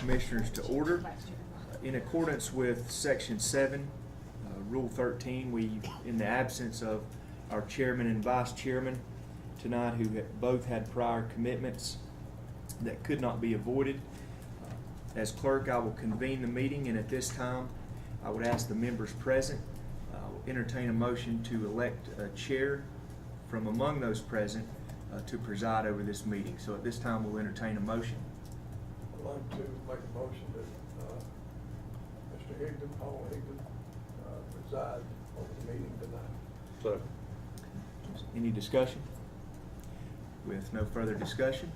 Commissioners to order. In accordance with Section 7, Rule 13, we, in the absence of our chairman and vice chairman tonight, who both had prior commitments that could not be avoided, as clerk, I will convene the meeting, and at this time, I would ask the members present, entertain a motion to elect a chair from among those present to preside over this meeting. So at this time, we'll entertain a motion. I'd like to make a motion that Mr. Higdon, Paul Higdon, preside over the meeting tonight. So, Any discussion? With no further discussion,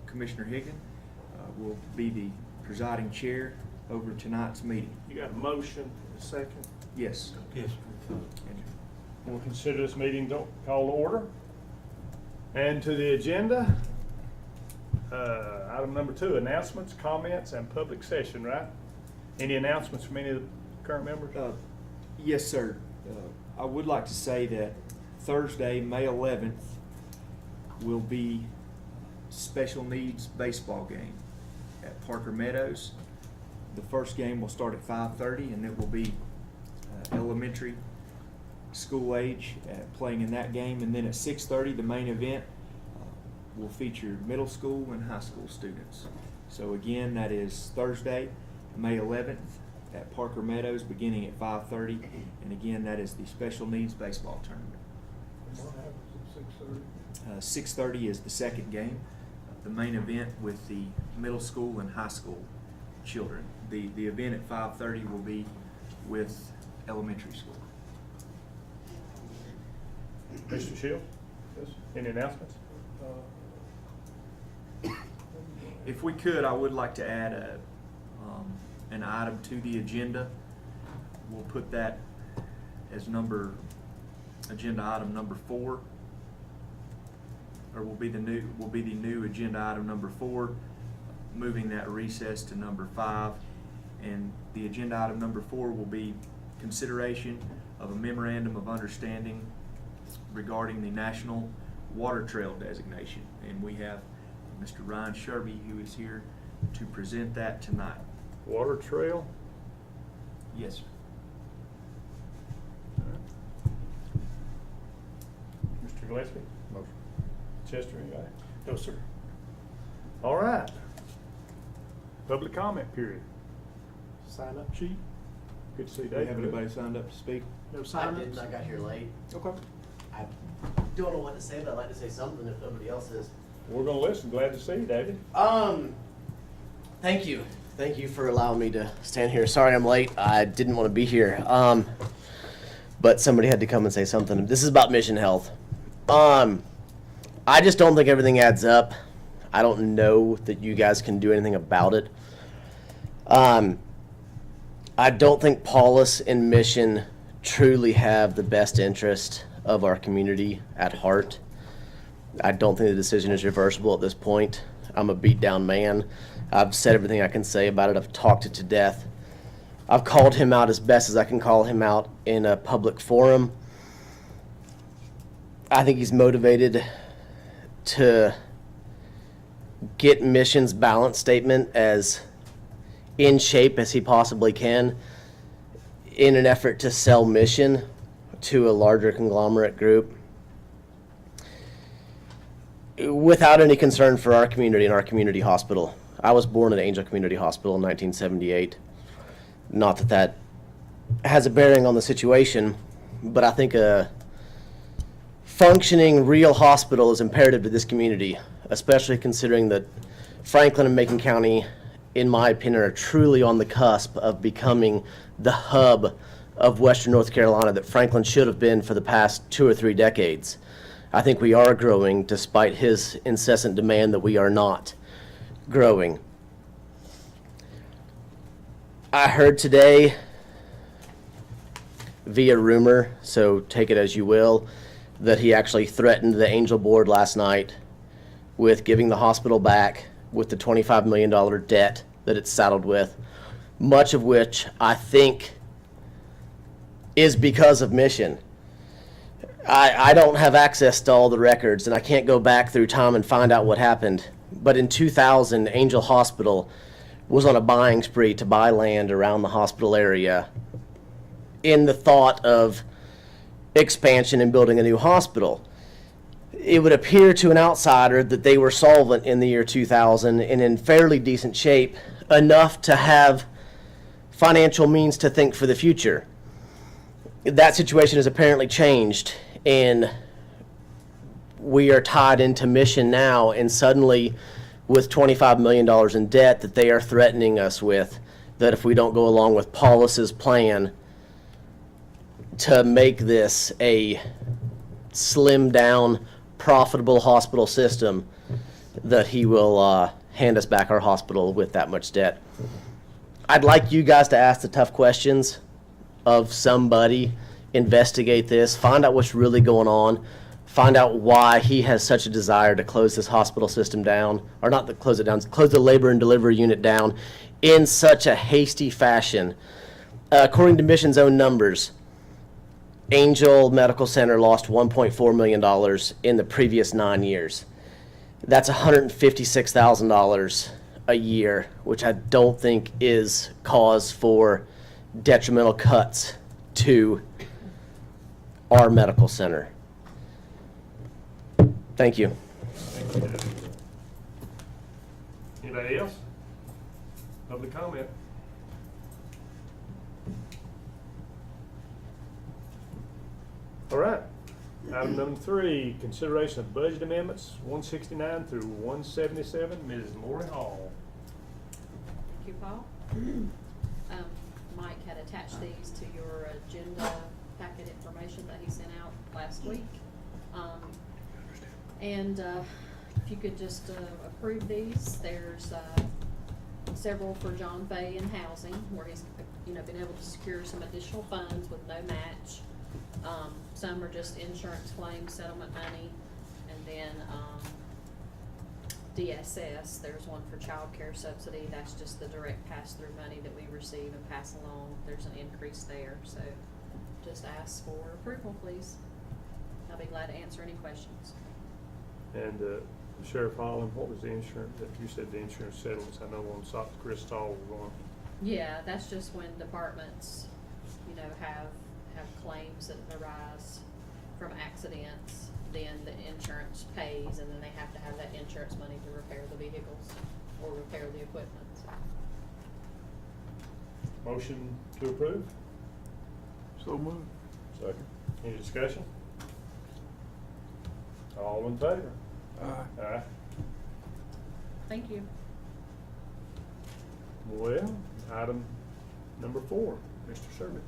Commissioner Higdon will be the presiding chair over tonight's meeting. you got a motion, a second? Yes. Yes. We'll consider this meeting called to order. And to the agenda, item number 2, announcements, comments, and public session, right? Any announcements from any of the current members? Yes, sir. I would like to say that Thursday, May 11th, will be special needs baseball game at Parker Meadows. The first game will start at 5:30, and it will be elementary school age playing in that game. And then at 6:30, the main event will feature middle school and high school students. So again, that is Thursday, May 11th at Parker Meadows, beginning at 5:30. And again, that is the special needs baseball tournament. And what happens at 6:30? 6:30 is the second game, the main event with the middle school and high school children. The event at 5:30 will be with elementary school. Mr. Shield, Yes. any announcements? If we could, I would like to add an item to the agenda. We'll put that as agenda item number 4, or will be the new agenda item number 4, moving that recess to number 5. And the agenda item number 4 will be consideration of a memorandum of understanding regarding the National Water Trail designation. And we have Mr. Ryan Sherby, who is here to present that tonight. Water trail? Yes, sir. Mr. Gillespie? Motion. Chester, anybody? No, sir. All right. Public comment period. Sign up sheet? Good to see Do Dave. we have anybody signed up to speak? No I sign didn't. I got here late. Okay. I don't know what to say, but I'd like to say something if nobody else is. We're gonna listen. Glad to see you, David. Thank you. Thank you for allowing me to stand here. Sorry I'm late. I didn't want to be here. But somebody had to come and say something. This is about Mission Health. I just don't think everything adds up. I don't know that you guys can do anything about it. I don't think Paulus and Mission truly have the best interest of our community at heart. I don't think the decision is reversible at this point. I'm a beat down man. I've said everything I can say about it. I've talked it to death. I've called him out as best as I can call him out in a public forum. I think he's motivated to get Mission's balance statement as in shape as he possibly can in an effort to sell Mission to a larger conglomerate group without any concern for our community and our community hospital. I was born at Angel Community Hospital in 1978. Not that that has a bearing on the situation, but I think a functioning real hospital is imperative to this community, especially considering that Franklin and Macon County, in my opinion, are truly on the cusp of becoming the hub of Western North Carolina that Franklin should have been for the past 2 or 3 decades. I think we are growing despite his incessant demand that we are not growing. I heard today via rumor, so take it as you will, that he actually threatened the Angel board last night with giving the hospital back with the $25 million debt that it's saddled with, much of which I think is because of Mission. I don't have access to all the records, and I can't go back through time and find out what happened. But in 2000, Angel Hospital was on a buying spree to buy land around the hospital area in the thought of expansion and building a new hospital. It would appear to an outsider that they were solvent in the year 2000 and in fairly decent shape, enough to have financial means to think for the future. That situation has apparently changed, and we are tied into mission now, and suddenly with $25 million in debt that they are threatening us with, that if we don't go along with Paulus's plan to make this a slimmed down, profitable hospital system, that he will hand us back our hospital with that much debt. I'd like you guys to ask the tough questions of somebody, investigate this, find out what's really going on, find out why he has such a desire to close this hospital system down, or not to close it down, close the labor and delivery unit down in such a hasty fashion. According to Mission's own numbers, Angel Medical Center lost $1.4 million in the previous 9 years. That's $156,000 a year, which I don't think is cause for detrimental cuts to our medical center. Thank you. Thank you. Anybody else? Public comment? All right. Item number 3, consideration of budget amendments 169 through 177. Ms. Lori Hall. Thank you, Paul. Mike had attached these to your agenda packet information that he sent out last week. If you could just approve these, there's several for John Fay in housing, where he's been able to secure some additional funds with no match. Some are just insurance claims settlement money, and then DSS, there's one for child care subsidy. That's just the direct pass-through money that we receive and pass along. There's an increase there, so just ask for approval, please. I'll be glad to answer any questions. And Sheriff Holland, what was the insurance, that you said the insurance settlements, I know on South Crystal were going. Yeah, that's just when departments, have claims that arise from accidents, then the insurance pays, and then they have to have that insurance money to repair the vehicles or repair the equipment. Motion to approve? So moved. Second. Any discussion? All in favor? Aye. Aye. Thank you. Well, item number 4, Mr. Servant.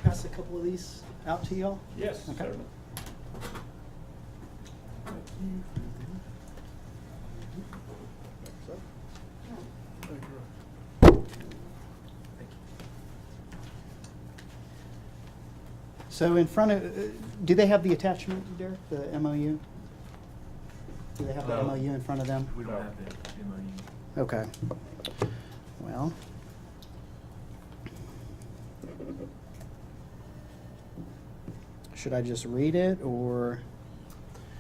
Pass a couple of these out to y'all? Yes, Okay. certainly. Thank you. So in front of, do they have the attachment, Derek, the MOU? Do they have the MOU in front of them? We don't have the MOU. Okay. Well. Should I just read it, or?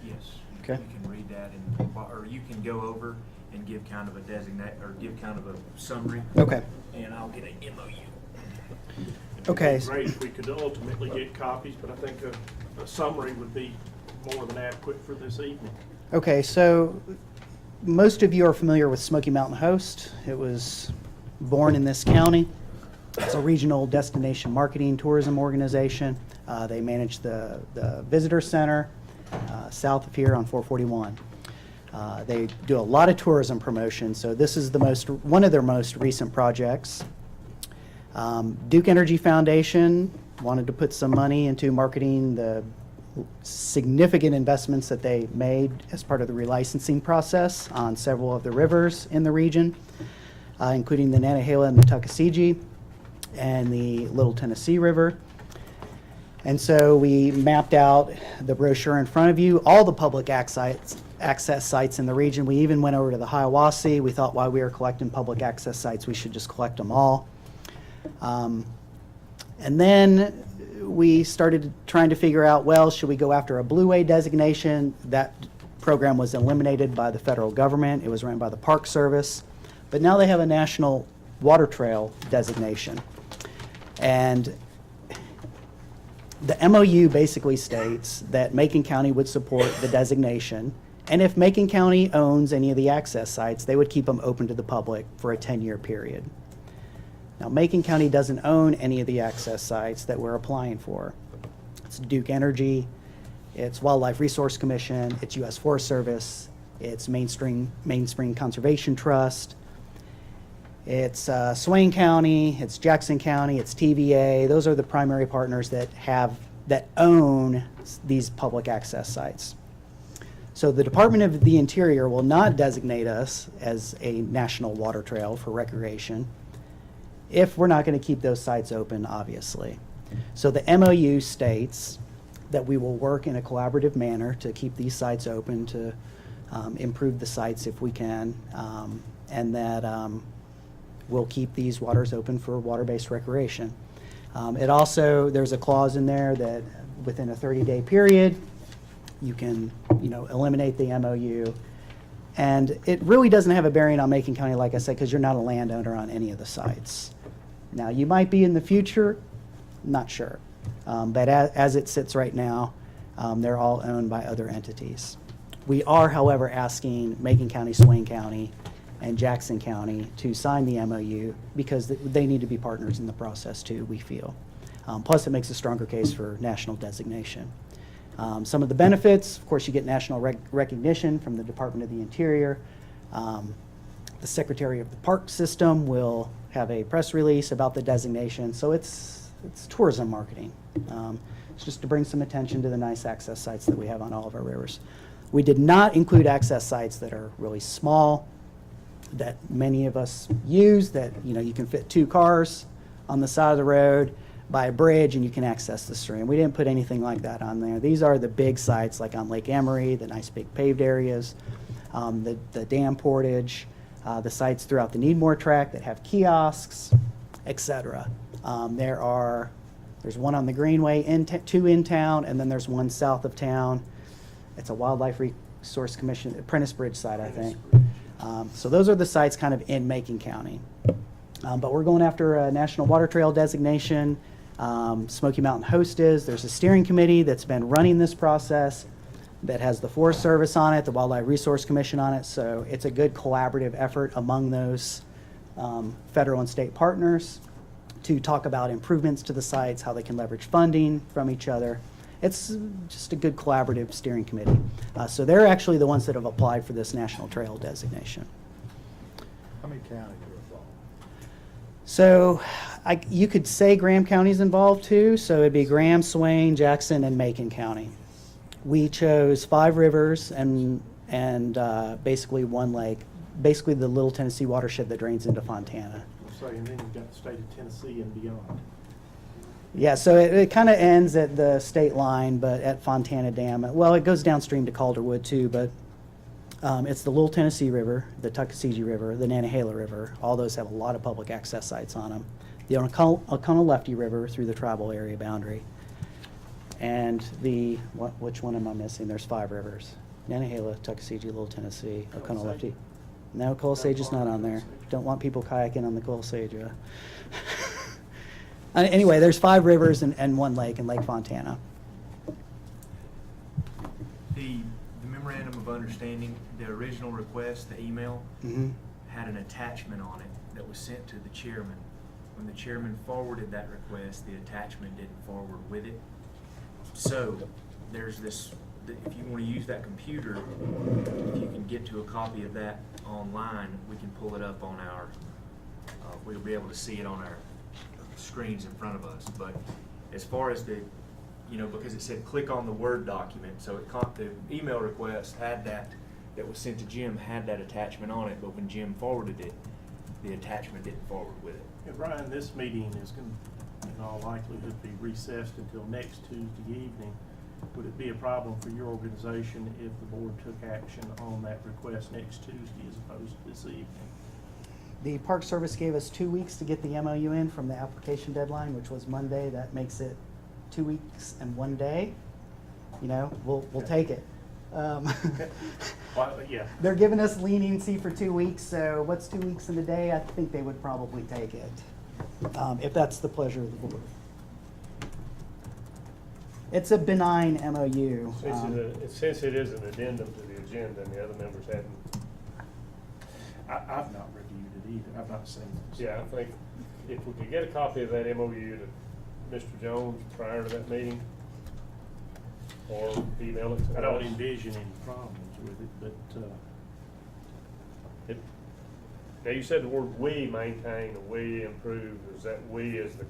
Yes. Okay. You can read that, or you can go over and give kind of a designate, or give kind of a summary. Okay. And I'll get an MOU. Okay. It'd be great if we could ultimately get copies, but I think a summary would be more than adequate for this evening. Okay, so most of you are familiar with Smoky Mountain Host. It was born in this county. It's a regional destination marketing tourism organization. They manage the visitor center south of here on 441. They do a lot of tourism promotion, so this is one of their most recent projects. Duke Energy Foundation wanted to put some money into marketing the significant investments that they made as part of the relicensing process on several of the rivers in the region, including the Nantahala and the Tuckasegee and the Little Tennessee River. And so we mapped out the brochure in front of you, all the public access sites in the region. We even went over to the Hiawassee. We thought while we were collecting public access sites, we should just collect them all. And then we started trying to figure out, well, should we go after a Blue Way designation? That program was eliminated by the federal government. It was run by the Park Service. But now they have a National Water Trail designation. And the MOU basically states that Macon County would support the designation, and if Macon County owns any of the access sites, they would keep them open to the public for a 10-year period. Now, Macon County doesn't own any of the access sites that we're applying for. It's Duke Energy, it's Wildlife Resource Commission, it's U.S. Forest Service, it's Mainspring Conservation Trust, it's Swain County, it's Jackson County, it's TVA. Those are the primary partners that own these public access sites. So the Department of the Interior will not designate us as a national water trail for recreation if we're not going to keep those sites open, obviously. So the MOU states that we will work in a collaborative manner to keep these sites open, to improve the sites if we can, and that we'll keep these waters open for water-based recreation. It also, there's a clause in there that within a 30-day period, you can, eliminate the MOU. And it really doesn't have a bearing on Macon County, like I said, because you're not a landowner on any of the sites. Now, you might be in the future, not sure. But as it sits right now, they're all owned by other entities. We are, however, asking Macon County, Swain County, and Jackson County to sign the MOU because they need to be partners in the process too, we feel. Plus, it makes a stronger case for national designation. Some of the benefits, of course, you get national recognition from the Department of the Interior. The Secretary of the Park System will have a press release about the designation, so it's tourism marketing. It's just to bring some attention to the nice access sites that we have on all of our rivers. We did not include access sites that are really small, that many of us use, that you can fit 2 cars on the side of the road by a bridge and you can access the stream. We didn't put anything like that on there. These are the big sites like on Lake Emery, the nice big paved areas, the dam portage, the sites throughout the Needmore Tract that have kiosks, etc. There's one on the Greenway, 2 in town, and then there's one south of town. It's a Wildlife Resource Commission, Apprentice Bridge site, I think. So those are the sites kind of in Macon County. But we're going after a National Water Trail designation. Smoky Mountain Host is. There's a steering committee that's been running this process that has the Forest Service on it, the Wildlife Resource Commission on it. So it's a good collaborative effort among those federal and state partners to talk about improvements to the sites, how they can leverage funding from each other. It's just a good collaborative steering committee. So they're actually the ones that have applied for this national trail designation. How many counties are involved? So you could say Graham County's involved too. So it'd be Graham, Swain, Jackson, and Macon County. We chose 5 rivers and basically 1 lake, basically the Little Tennessee watershed that drains into Fontana. And then you've got the state of Tennessee and beyond. Yeah, so it kind of ends at the state line, but at Fontana Dam. Well, it goes downstream to Calderwood too, but it's the Little Tennessee River, the Tuckasegee River, the Nantahala River. All those have a lot of public access sites on them. The Oconee-Lefty River through the tribal area boundary. And which one am I missing? There's 5 rivers. Nantahala, Tuckasegee, Little Tennessee, Oconee-Lefty. No, Coal Sage is not on there. Don't want people kayaking on the Coal Sage. Anyway, there's 5 rivers and 1 lake in Lake Fontana. The memorandum of understanding, the original request, the email, had an attachment on it that was sent to the chairman. When the chairman forwarded that request, the attachment didn't forward with it. So there's this, if you want to use that computer, if you can get to a copy of that online, we can pull it up on our, we'll be able to see it on our screens in front of us. But as far as the, because it said click on the Word document, so the email request had that was sent to Jim had that attachment on it, but when Jim forwarded it, the attachment didn't forward with it. Yeah, Brian, this meeting is going to, in all likelihood, be recessed until next Tuesday evening. Would it be a problem for your organization if the board took action on that request next Tuesday as opposed to this evening? The Park Service gave us 2 weeks to get the MOU in from the application deadline, which was Monday. That makes it 2 weeks and 1 day, you know, we'll take it. Well, yeah. They're giving us leniency for 2 weeks, so what's 2 weeks and a day? I think they would probably take it, if that's the pleasure of the board. It's a benign MOU. Since it is an addendum to the agenda and the other members hadn't, I've not reviewed it either. I've not seen it. so- yeah, I think if we could get a copy of that MOU to Mr. Jones prior to that meeting, or email it to us. I don't envision any problems with it, but, Now, you said the word "we" maintain, or "we improve," is that "we" is the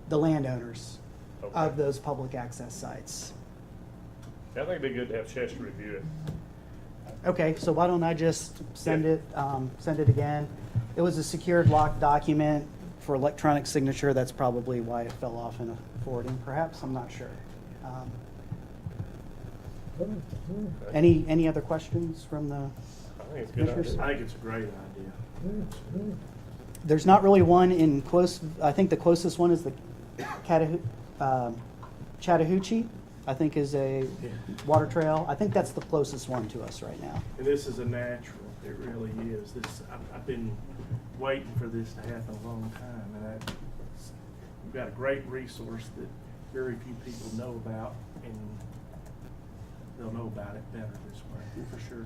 The landowners Okay. of those public access sites. I think it'd be good to have Chester review it. Okay, so why don't I just send Yeah. send it again? It was a secured locked document for electronic signature. That's probably why it fell off in a forwarding, perhaps, I'm not sure. Any other questions from the, I think it's a good Commissioners? I idea. think it's a great idea. there's not really one in close, I think the closest one is the Chattahoochee, I think is a Yeah. water trail. I think that's the closest one to us right now. And this is a natural, it really is. I've been waiting for this to happen a long time, and we've got a great resource that very few people know about, and they'll know about it better this way, for sure.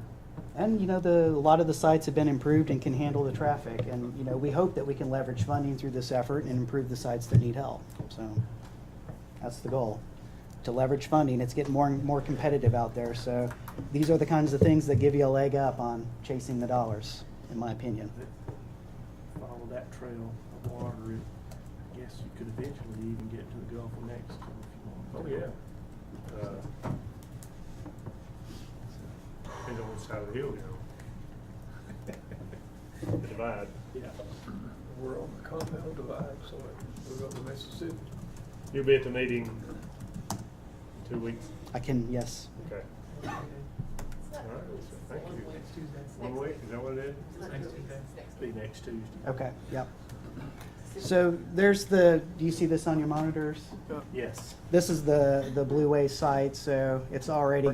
And, you know, a lot of the sites have been improved and can handle the traffic. And, you know, we hope that we can leverage funding through this effort and improve the sites that need help. So that's the goal, to leverage funding. It's getting more and more competitive out there. So these are the kinds of things that give you a leg up on chasing the dollars, in my opinion. Follow that trail of water, I guess you could eventually even get to the Gulf of Mexico if you want. Oh, yeah. Depends on which side of the hill you're on. The divide. Yeah. We're on the Continental Divide, so we're going to Mississippi. You'll be at the meeting in 2 weeks? I can, yes. Okay. All right, thank you. 1 week, is that what it is? Be next Tuesday. Okay, yep. So there's do you see this on your monitors? Yes. This is the Blue Way site, so it's already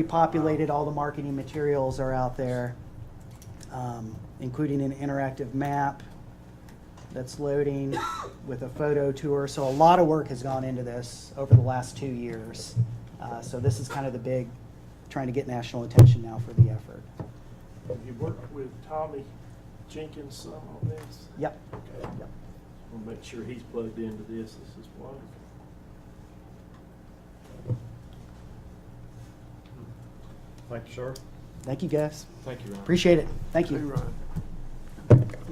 populated, all the marketing materials are out there, including an interactive map that's loading with a photo tour. So a lot of work has gone into this over the last 2 years. So this is kind of the big, trying to get national attention now for the effort. Have you worked with Tommy Jenkins some on this? Yep. Okay. Yep. We'll make sure he's plugged into this. This is wonderful. Thank you, sir. Thank you, guys. Thank you, Ron. Appreciate it. Thank Hey, you. Ryan.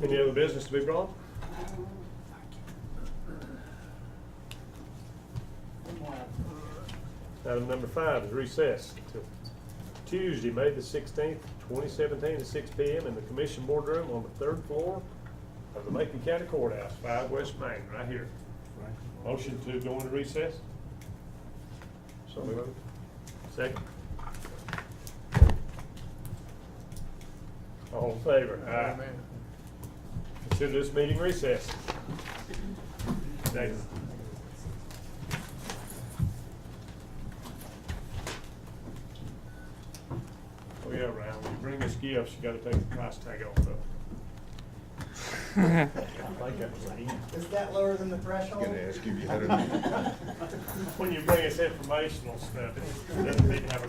Any other business to be brought? Item number 5 is recess until Tuesday, May the 16th, 2017 at 6 p.m. in the Commission Boardroom on the 3rd floor of the Macon County Courthouse, 5 West Main, right here. Motion to go into recess? So moved. Second. All in favor? Aye. Amen. Consider this meeting recessed. Thanks. Oh yeah, Ryan, when you bring us gifts, you gotta take the price tag off of it. I think that was an E. Is that lower than the threshold? Gonna ask you if you had a When you bring us informational stuff, it doesn't need to have a